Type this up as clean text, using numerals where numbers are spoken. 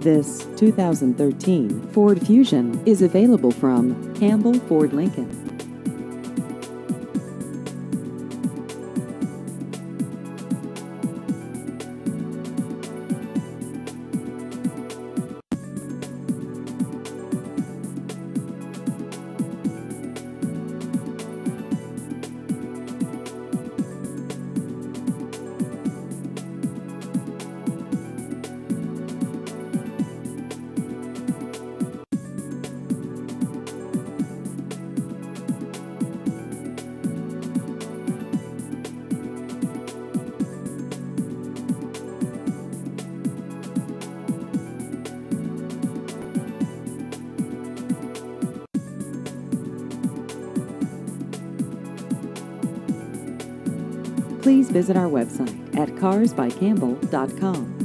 This 2013 Ford Fusion is available from Campbell Ford Lincoln. Please visit our website at carsbycampbell.com.